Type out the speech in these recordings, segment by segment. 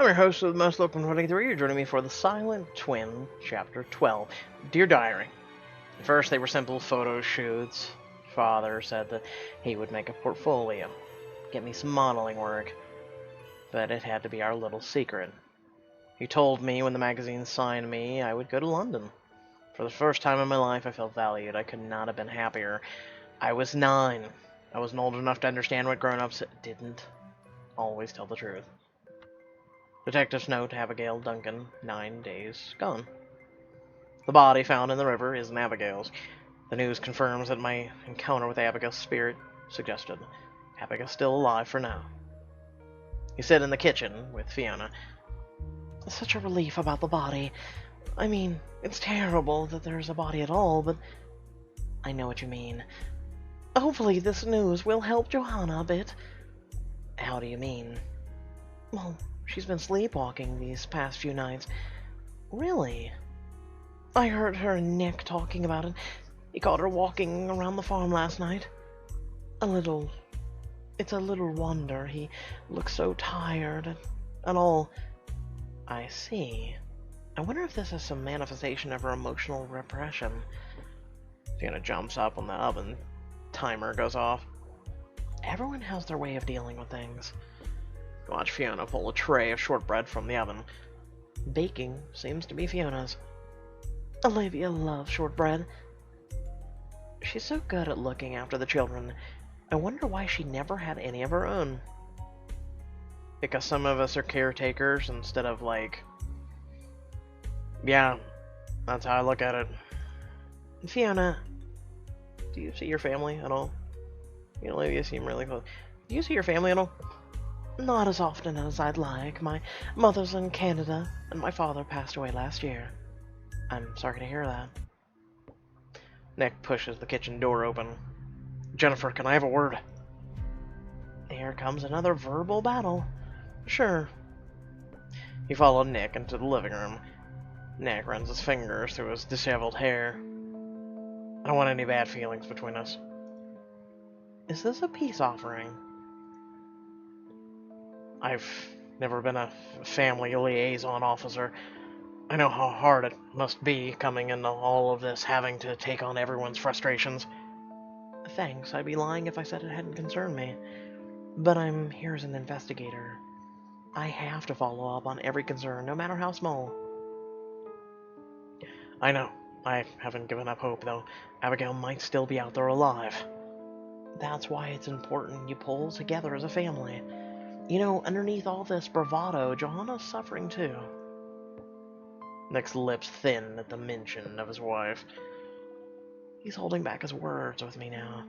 I'm your host of the Most Local 23. You're joining me for The Silent Twin, Chapter 12. Dear Diary. At first, they were simple photo shoots. Father said that he would make a portfolio, get me some modeling work, but it had to be our little secret. He told me when the magazine signed me, I would go to London. For the first time in my life, I felt valued. I could not have been happier. I was 9. I wasn't old enough to understand what grown-ups didn't always tell the truth. Detective's note, Abigail Duncan, 9 days gone. The body found in the river isn't Abigail's. The news confirms that my encounter with Abigail's spirit suggested Abigail's still alive for now. You sit in the kitchen with Fiona. It's such a relief about the body. I mean, it's terrible that there's a body at all, but I know what you mean. Hopefully this news will help Joanna a bit. How do you mean? Well, she's been sleepwalking these past few nights. Really? I heard her and Nick talking about it. He caught her walking around the farm last night. It's a little wonder. He looks so tired and all. I see. I wonder if this is some manifestation of her emotional repression. Fiona jumps up when the oven timer goes off. Everyone has their way of dealing with things. Watch Fiona pull a tray of shortbread from the oven. Baking seems to be Fiona's. Olivia loves shortbread. She's so good at looking after the children. I wonder why she never had any of her own. Because some of us are caretakers instead of yeah, that's how I look at it. Fiona, do you see your family at all? You and Olivia seem really close. Do you see your family at all? Not as often as I'd like. My mother's in Canada, and my father passed away last year. I'm sorry to hear that. Nick pushes the kitchen door open. Jennifer, can I have a word? Here comes another verbal battle. Sure. He followed Nick into the living room. Nick runs his fingers through his disheveled hair. I don't want any bad feelings between us. Is this a peace offering? I've never been a family liaison officer. I know how hard it must be coming into all of this, having to take on everyone's frustrations. Thanks, I'd be lying if I said it hadn't concerned me. But I'm here as an investigator. I have to follow up on every concern, no matter how small. I know. I haven't given up hope, though. Abigail might still be out there alive. That's why it's important you pull together as a family. You know, underneath all this bravado, Joanna's suffering too. Nick's lips thin at the mention of his wife. He's holding back his words with me now.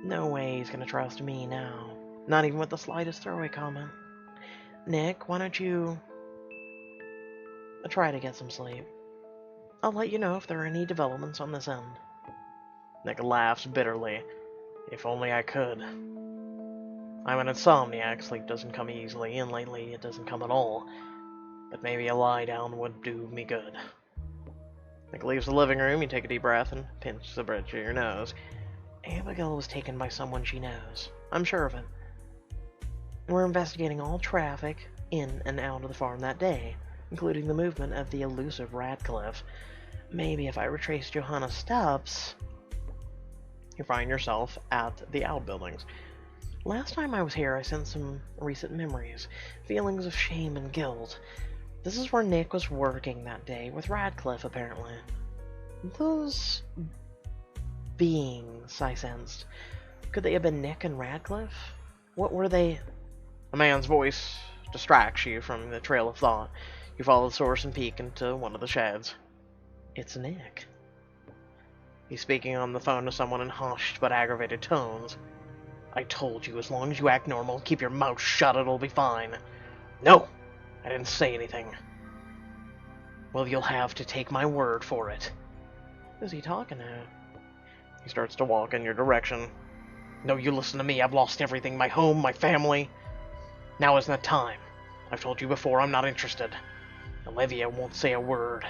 No way he's gonna trust me now. Not even with the slightest throwaway comment. Nick, why don't you try to get some sleep? I'll let you know if there are any developments on this end. Nick laughs bitterly. If only I could. I'm an insomniac. Sleep doesn't come easily, and lately it doesn't come at all. But maybe a lie down would do me good. Nick leaves the living room. You take a deep breath and pinch the bridge of your nose. Abigail was taken by someone she knows. I'm sure of it. We're investigating all traffic in and out of the farm that day, including the movement of the elusive Radcliffe. Maybe if I retrace Johanna's steps, you find yourself at the outbuildings. Last time I was here, I sensed some recent memories, feelings of shame and guilt. This is where Nick was working that day, with Radcliffe, apparently. Those beings, I sensed. Could they have been Nick and Radcliffe? What were they? A man's voice distracts you from the trail of thought. You follow the source and peek into one of the sheds. It's Nick. He's speaking on the phone to someone in hushed but aggravated tones. I told you, as long as you act normal, keep your mouth shut, it'll be fine. No! I didn't say anything. Well, you'll have to take my word for it. Who's he talking to? He starts to walk in your direction. No, you listen to me. I've lost everything. My home, my family. Now isn't the time. I've told you before, I'm not interested. Olivia won't say a word.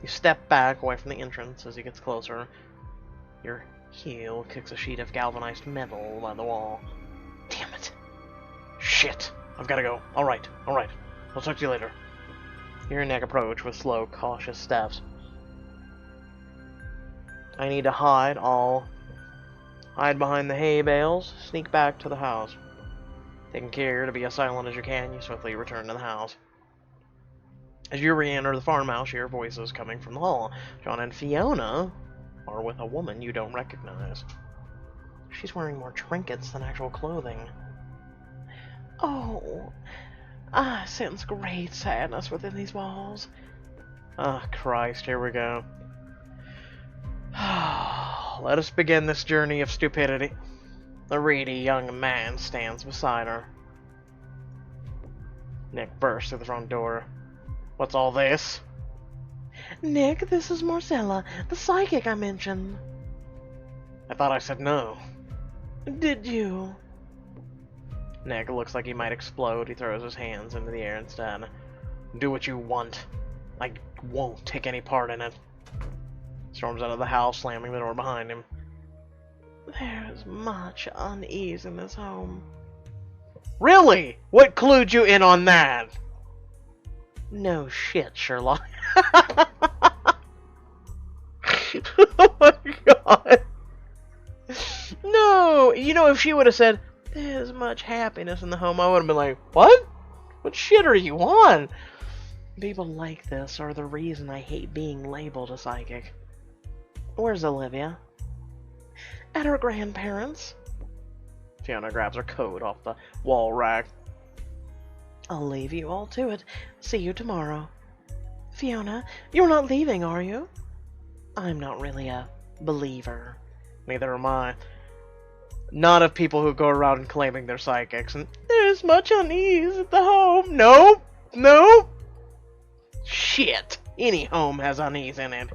You step back away from the entrance as he gets closer. Your heel kicks a sheet of galvanized metal by the wall. Damn it. Shit. I've gotta go. Alright, alright. I'll talk to you later. You hear Nick approach with slow, cautious steps. I need to hide. I'll hide behind the hay bales, sneak back to the house. Taking care to be as silent as you can, you swiftly return to the house. As you re-enter the farmhouse, you hear voices coming from the hall. John and Fiona are with a woman you don't recognize. She's wearing more trinkets than actual clothing. Oh, I sense great sadness within these walls. Ah, Christ, here we go. Let us begin this journey of stupidity. A reedy young man stands beside her. Nick bursts through the front door. What's all this? Nick, this is Marcella, the psychic I mentioned. I thought I said no. Did you? Nick looks like he might explode. He throws his hands into the air instead. Do what you want. I won't take any part in it. Storms out of the house, slamming the door behind him. There's much unease in this home. Really? What clued you in on that? No shit, Sherlock. Oh my god. No, you know, if she would have said, there's much happiness in the home, I would have been like, what? What shit are you on? People like this are the reason I hate being labeled a psychic. Where's Olivia? At her grandparents'. Fiona grabs her coat off the wall rack. I'll leave you all to it. See you tomorrow. Fiona, you're not leaving, are you? I'm not really a believer. Neither am I. Not of people who go around claiming they're psychics and there's much unease at the home. Nope. Nope. Shit. Any home has unease in it.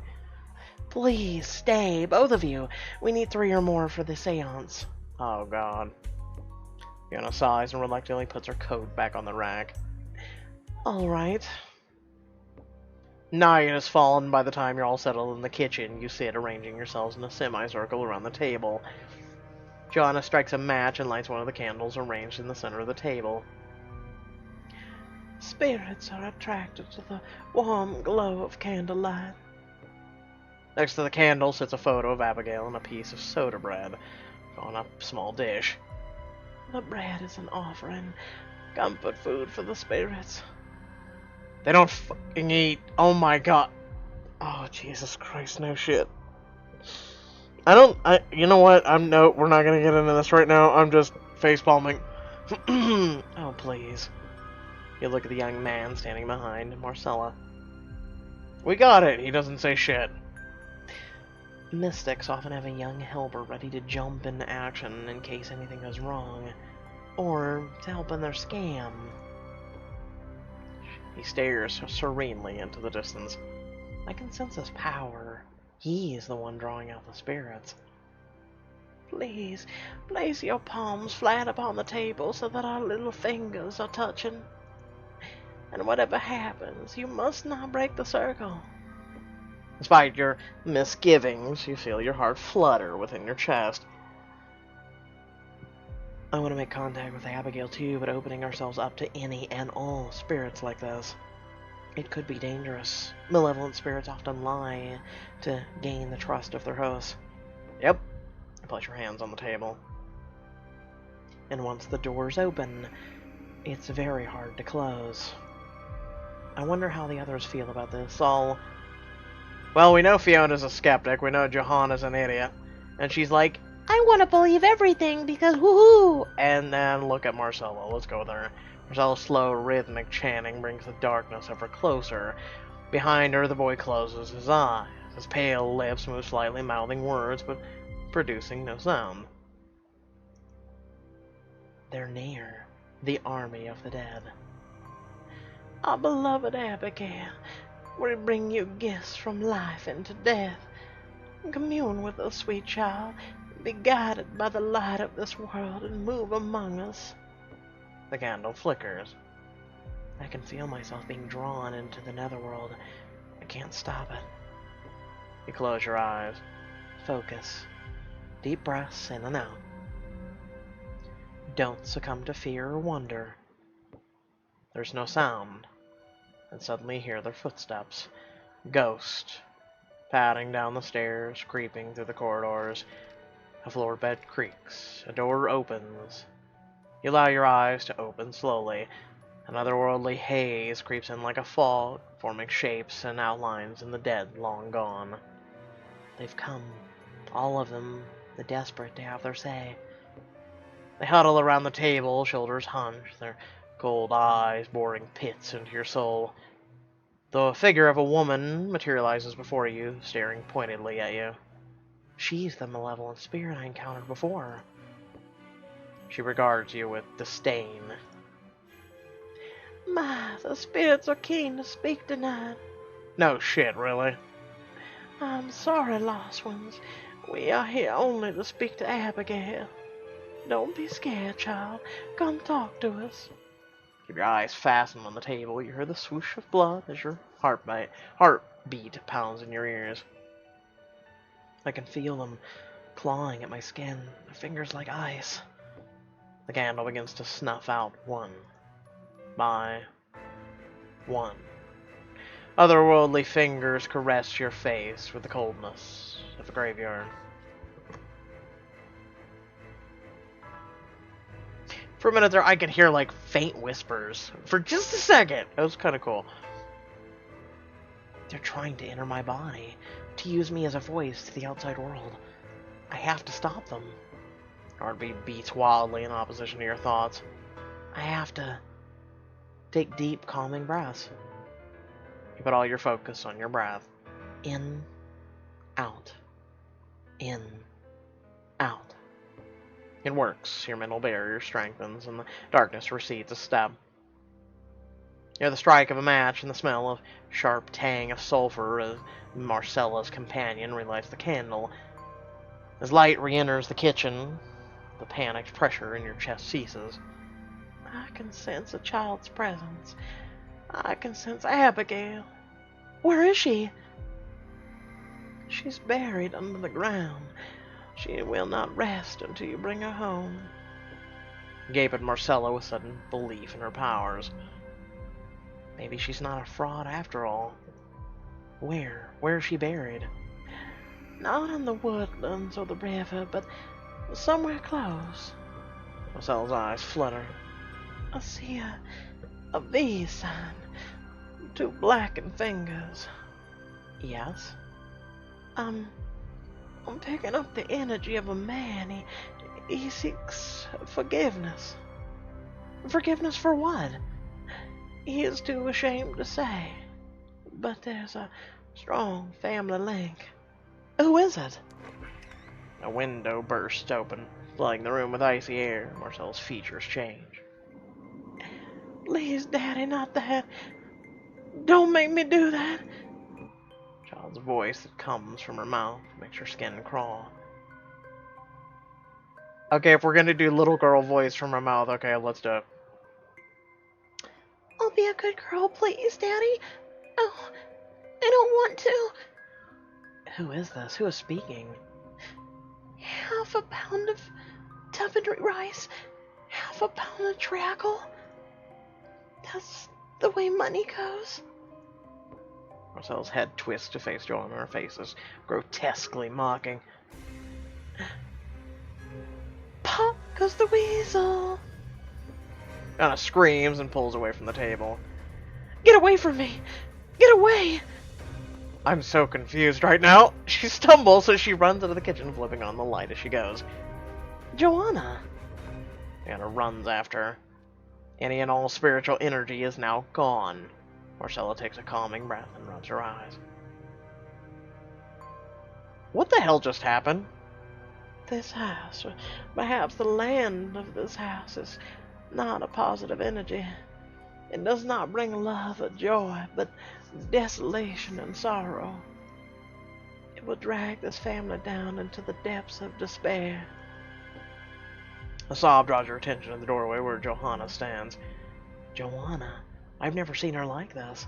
Please stay, both of you. We need 3 or more for the seance. Oh god. Fiona sighs and reluctantly puts her coat back on the rack. Alright. Night has fallen by the time you're all settled in the kitchen. You sit arranging yourselves in a semicircle around the table. Joanna strikes a match and lights one of the candles arranged in the center of the table. Spirits are attracted to the warm glow of candlelight. Next to the candle sits a photo of Abigail and a piece of soda bread on a small dish. The bread is an offering. Comfort food for the spirits. They don't fucking eat. Oh my god. Oh, Jesus Christ, no shit. You know what? We're not gonna get into this right now. I'm just facepalming. Oh, please. You look at the young man standing behind Marcella. We got it. He doesn't say shit. Mystics often have a young helper ready to jump into action in case anything goes wrong, or to help in their scam. He stares serenely into the distance. I can sense his power. He is the one drawing out the spirits. Please, place your palms flat upon the table so that our little fingers are touching. And whatever happens, you must not break the circle. Despite your misgivings, you feel your heart flutter within your chest. I want to make contact with Abigail too, but opening ourselves up to any and all spirits like this, it could be dangerous. Malevolent spirits often lie to gain the trust of their hosts. Yep. Place your hands on the table. And once the doors open, it's very hard to close. I wonder how the others feel about this. Well, we know Fiona's a skeptic. We know Johanna's an idiot. And she's like, I want to believe everything because woohoo! And then look at Marcella. Let's go with her. Marcella's slow, rhythmic chanting brings the darkness ever closer. Behind her, the boy closes his eyes. His pale lips move slightly, mouthing words, but producing no sound. They're near. The army of the dead. Our beloved Abigail, we bring you gifts from life into death. Commune with us, sweet child. Be guided by the light of this world and move among us. The candle flickers. I can feel myself being drawn into the netherworld. I can't stop it. You close your eyes. Focus. Deep breaths in and out. Don't succumb to fear or wonder. There's no sound. And suddenly you hear their footsteps. Ghost. Padding down the stairs, creeping through the corridors. A floor bed creaks. A door opens. You allow your eyes to open slowly. An otherworldly haze creeps in like a fog, forming shapes and outlines in the dead long gone. They've come. All of them. The desperate to have their say. They huddle around the table, shoulders hunched, their cold eyes boring pits into your soul. The figure of a woman materializes before you, staring pointedly at you. She's the malevolent spirit I encountered before. She regards you with disdain. My, the spirits are keen to speak tonight. No shit, really? I'm sorry, lost ones. We are here only to speak to Abigail. Don't be scared, child. Come talk to us. Keep your eyes fastened on the table. You hear the swoosh of blood as your heartbeat pounds in your ears. I can feel them clawing at my skin, their fingers like ice. The candle begins to snuff out one by one. Otherworldly fingers caress your face with the coldness of a graveyard. For a minute there, I could hear, like, faint whispers. For just a second. It was kind of cool. They're trying to enter my body, to use me as a voice to the outside world. I have to stop them. Heartbeat beats wildly in opposition to your thoughts. I have to take deep, calming breaths. You put all your focus on your breath. In, out. In, out. It works. Your mental barrier strengthens, and the darkness recedes a step. You hear the strike of a match and the smell of sharp tang of sulfur as Marcella's companion relights the candle. As light re-enters the kitchen, the panicked pressure in your chest ceases. I can sense a child's presence. I can sense Abigail. Where is she? She's buried under the ground. She will not rest until you bring her home. Gape at Marcella with sudden belief in her powers. Maybe she's not a fraud after all. Where? Where is she buried? Not in the woodlands or the river, but somewhere close. Marcella's eyes flutter. I see a V sign. 2 blackened fingers. Yes? I'm picking up the energy of a man. He seeks forgiveness. Forgiveness for what? He is too ashamed to say. But there's a strong family link. Who is it? A window bursts open, flooding the room with icy air. Marcella's features change. Please, Daddy, not that. Don't make me do that. Child's voice that comes from her mouth makes her skin crawl. Okay, if we're gonna do little girl voice from her mouth, okay, let's do it. I'll be a good girl, please, Daddy. Oh, I don't want to. Who is this? Who is speaking? Half a pound of Tupperware rice, half a pound of treacle. That's the way money goes. Marcella's head twists to face Joanna. Her face is grotesquely mocking. Pop goes the weasel. Joanna screams and pulls away from the table. Get away from me! Get away! I'm so confused right now. She stumbles as she runs into the kitchen, flipping on the light as she goes. Joanna! Joanna runs after her. Any and all spiritual energy is now gone. Marcella takes a calming breath and rubs her eyes. What the hell just happened? This house, or perhaps the land of this house, is not a positive energy. It does not bring love or joy, but desolation and sorrow. It will drag this family down into the depths of despair. A sob draws your attention to the doorway where Joanna stands. Joanna? I've never seen her like this.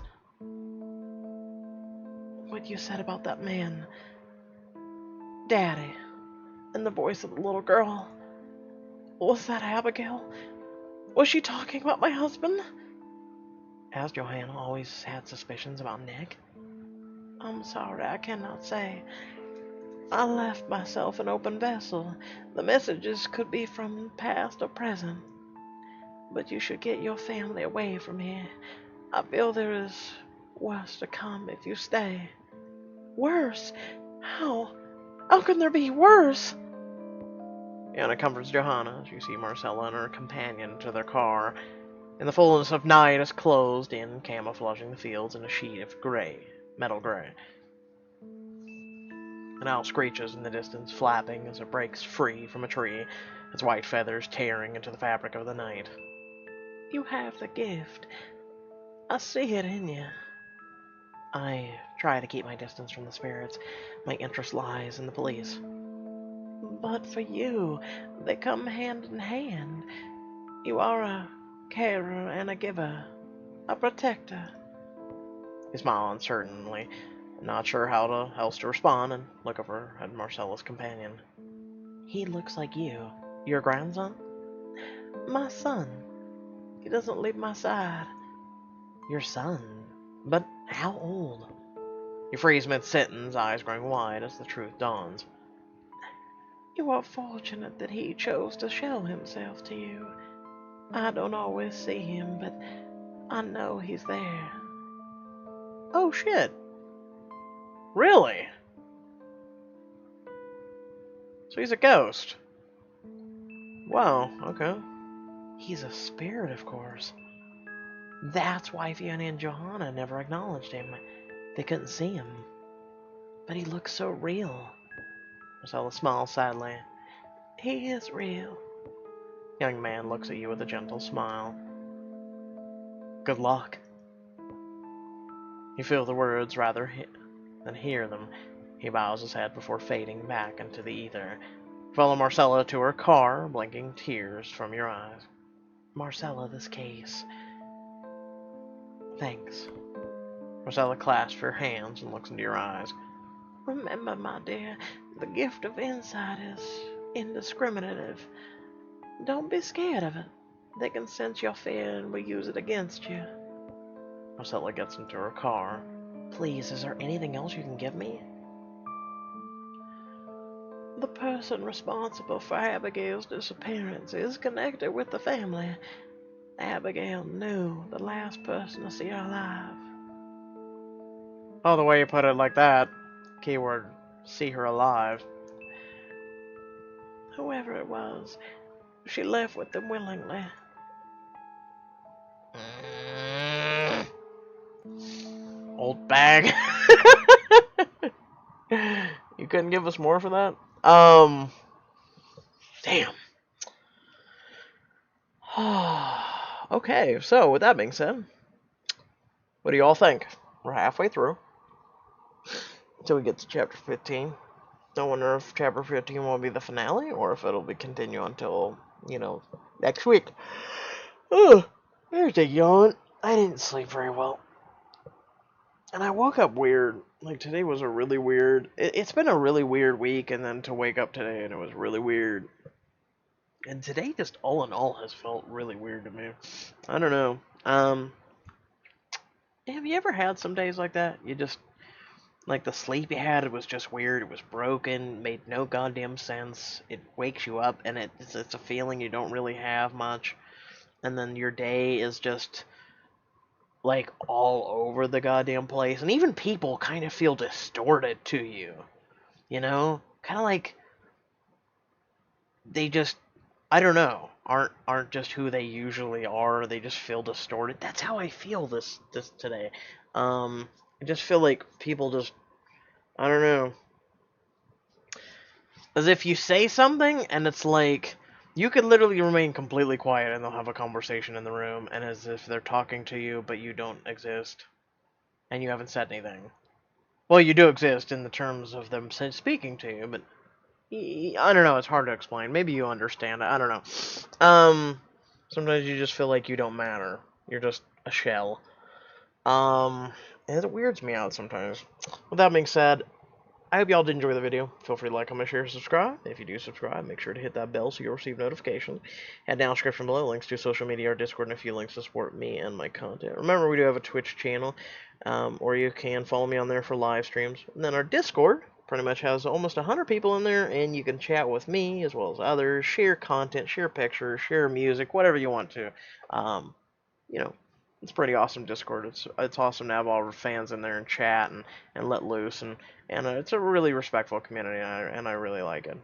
What you said about that man, Daddy, and the voice of the little girl, was that Abigail? Was she talking about my husband? Has Joanna always had suspicions about Nick? I'm sorry, I cannot say. I left myself an open vessel. The messages could be from past or present. But you should get your family away from here. I feel there is worse to come if you stay. Worse? How? How can there be worse? Joanna comforts Johanna as you see Marcella and her companion to their car. In the fullness of night is closed in, camouflaging the fields in a sheet of gray, metal gray. An owl screeches in the distance, flapping as it breaks free from a tree, its white feathers tearing into the fabric of the night. You have the gift. I see it in you. I try to keep my distance from the spirits. My interest lies in the police. But for you, they come hand in hand. You are a carer and a giver, a protector. He smiled uncertainly, not sure how else to respond, and look over at Marcella's companion. He looks like you. Your grandson? My son. He doesn't leave my side. Your son? But how old? You freeze mid-sentence, eyes growing wide as the truth dawns. You are fortunate that he chose to show himself to you. I don't always see him, but I know he's there. Oh shit. Really? So he's a ghost. Wow, okay. He's a spirit, of course. That's why Fiona and Johanna never acknowledged him. They couldn't see him. But he looks so real. Marcella smiles sadly. He is real. Young man looks at you with a gentle smile. Good luck. You feel the words rather than hear them. He bows his head before fading back into the ether. Follow Marcella to her car, blinking tears from your eyes. Marcella, this case. Thanks. Marcella clasps her hands and looks into your eyes. Remember, my dear, the gift of insight is indiscriminative. Don't be scared of it. They can sense your fear and will use it against you. Marcella gets into her car. Please, is there anything else you can give me? The person responsible for Abigail's disappearance is connected with the family. Abigail knew the last person to see her alive. Oh, the way you put it like that. Keyword, see her alive. Whoever it was, she left with them willingly. Old bag. You couldn't give us more for that? Damn. Okay, so with that being said, what do you all think? We're halfway through. Until we get to chapter 15. I wonder if chapter 15 will be the finale, or if it'll be continue until, next week. There's a yawn. I didn't sleep very well. And I woke up weird. Like, today was a really weird... It's been a really weird week, and then to wake up today, and it was really weird. And today, just all in all, has felt really weird to me. I don't know. Have you ever had some days like that? You just... Like, the sleep you had, it was just weird. It was broken, made no goddamn sense. It wakes you up, and it's a feeling you don't really have much. And then your day is just... like, all over the goddamn place. And even people kind of feel distorted to you. You know? Kind of like... they just... I don't know. Aren't just who they usually are. They just feel distorted. That's how I feel this today. I just feel like people just... I don't know. As if you say something, and it's like... you could literally remain completely quiet and they'll have a conversation in the room, and as if they're talking to you, but you don't exist. And you haven't said anything. Well, you do exist in the terms of them speaking to you, but... I don't know, it's hard to explain. Maybe you understand. I don't know. Sometimes you just feel like you don't matter. You're just a shell. It weirds me out sometimes. With that being said, I hope y'all did enjoy the video. Feel free to like, comment, share, subscribe. If you do subscribe, make sure to hit that bell so you'll receive notifications. Head down description below, links to social media, our Discord, and a few links to support me and my content. Remember, we do have a Twitch channel, or you can follow me on there for live streams. And then our Discord pretty much has almost 100 people in there, and you can chat with me as well as others, share content, share pictures, share music, whatever you want to. You know, it's pretty awesome Discord. It's awesome to have all our fans in there and chat and let loose, and it's a really respectful community, and I really like it.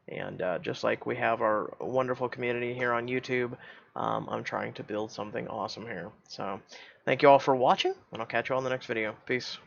And just like we have our wonderful community here on YouTube, I'm trying to build something awesome here. So thank you all for watching, and I'll catch you all in the next video. Peace.